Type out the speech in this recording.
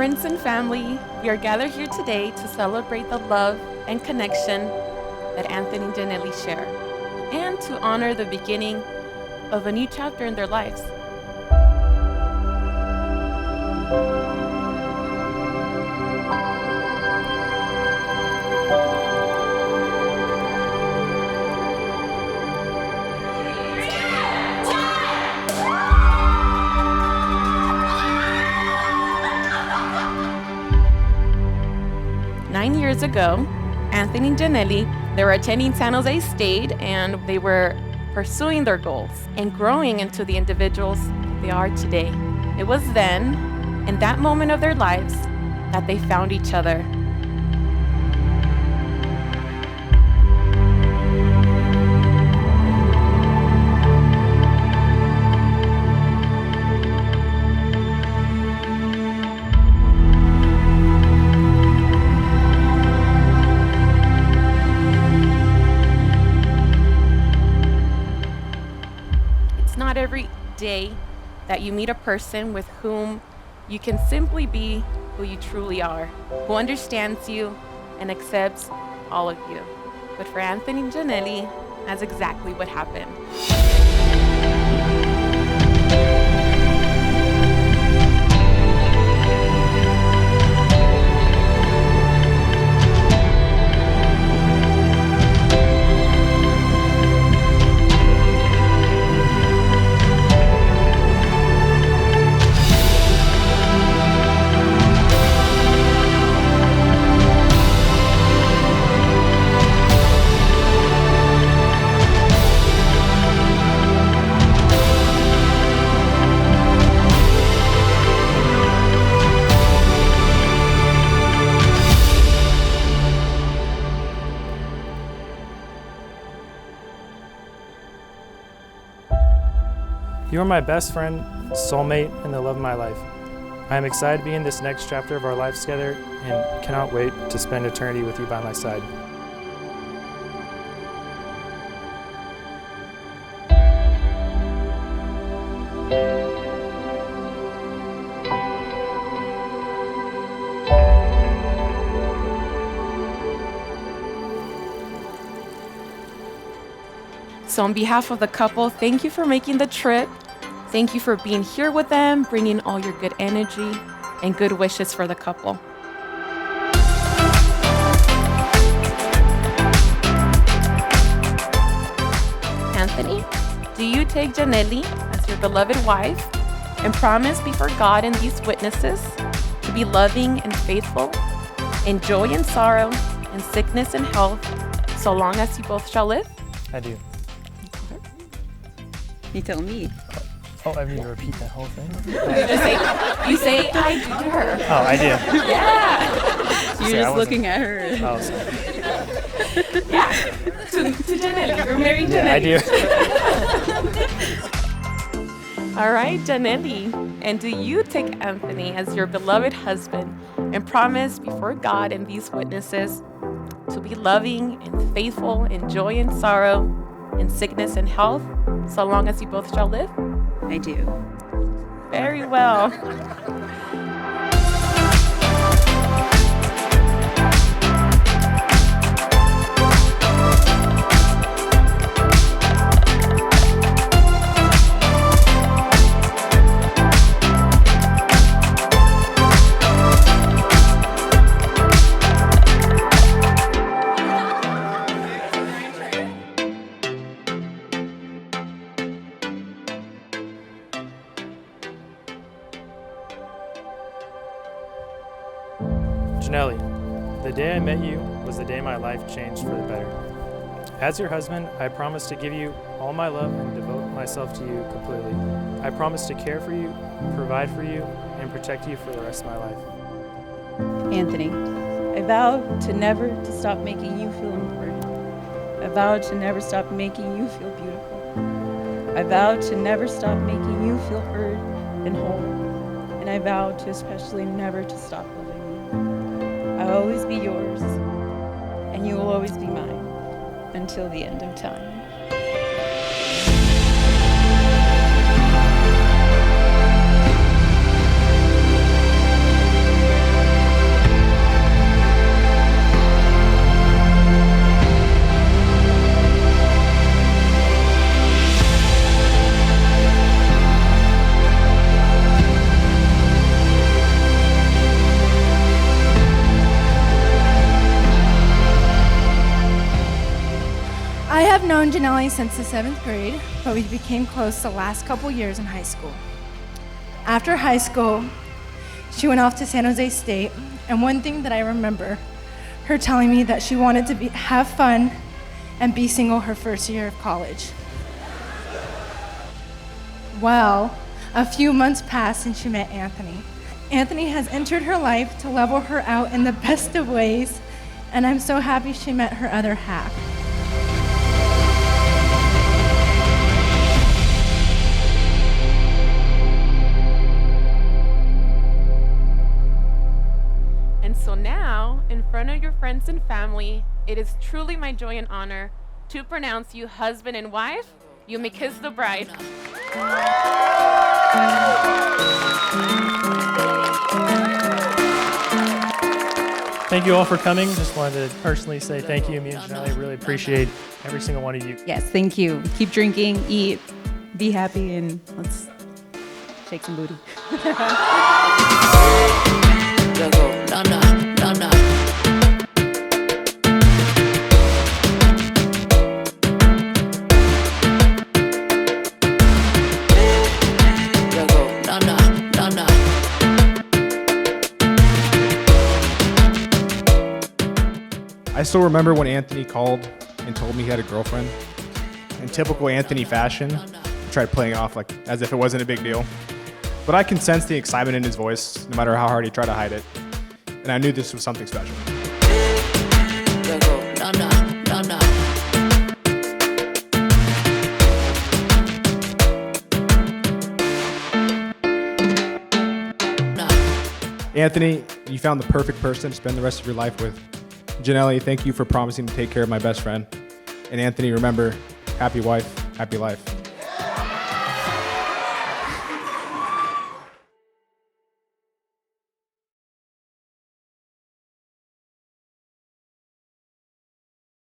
Friends and family, we are gathered here today to celebrate the love and connection that Anthony and Janelli share, and to honor the beginning of a new chapter in their lives. Nine years ago, Anthony and Janelli, they were attending San Jose State, and they were pursuing their goals and growing into the individuals they are today. It was then, in that moment of their lives, that they found each other. Not every day that you meet a person with whom you can simply be who you truly are, who understands you and accepts all of you. But for Anthony and Janelli, that's exactly what happened. You are my best friend, soulmate, and the love of my life. I am excited to be in this next chapter of our lives together and cannot wait to spend eternity with you by my side. So on behalf of the couple, thank you for making the trip. Thank you for being here with them, bringing all your good energy and good wishes for the couple. Anthony, do you take Janelli as your beloved wife and promise before God and these witnesses to be loving and faithful in joy and sorrow, in sickness and health, so long as you both shall live? I do. You tell me. Oh, I mean to repeat that whole thing? You say I do to her. Oh, I do. Yeah. You're just looking at her. Oh, sorry. Yeah. To Janelli. You're married Janelli. Yeah, I do. All right, Janelli. And do you take Anthony as your beloved husband and promise before God and these witnesses to be loving and faithful in joy and sorrow, in sickness and health, so long as you both shall live? I do. Very well. Janelli, the day I met you was the day my life changed for the better. As your husband, I promise to give you all my love and devote myself to you completely. I promise to care for you, provide for you, and protect you for the rest of my life. Anthony, I vow to never to stop making you feel important. I vow to never stop making you feel beautiful. I vow to never stop making you feel heard and whole. And I vow to especially never to stop loving you. I'll always be yours, and you will always be mine until the end of time. have known Janelle since the 7th grade, but we became close the last couple years in high school. After high school, she went off to San Jose State, and one thing that I remember her telling me that she wanted to have fun and be single her first year of college. Well, a few months passed since she met Anthony. Anthony has entered her life to level her out in the best of ways, and I'm so happy she met her other half. And so now, in front of your friends and family, it is truly my joy and honor to pronounce you husband and wife. You may kiss the bride. Thank you all for coming. Just wanted to personally say thank you. Me and Janelle really appreciate every single one of you. Yes, thank you. Keep drinking, eat, be happy, and let's shake some booty. I still remember when Anthony called and told me he had a girlfriend. In typical Anthony fashion, he tried playing it off like as if it wasn't a big deal. But I can sense the excitement in his voice, no matter how hard he tried to hide it. And I knew this was something special. Anthony, you found the perfect person to spend the rest of your life with. Janelle, thank you for promising to take care of my best friend. And Anthony, remember, happy wife, happy life.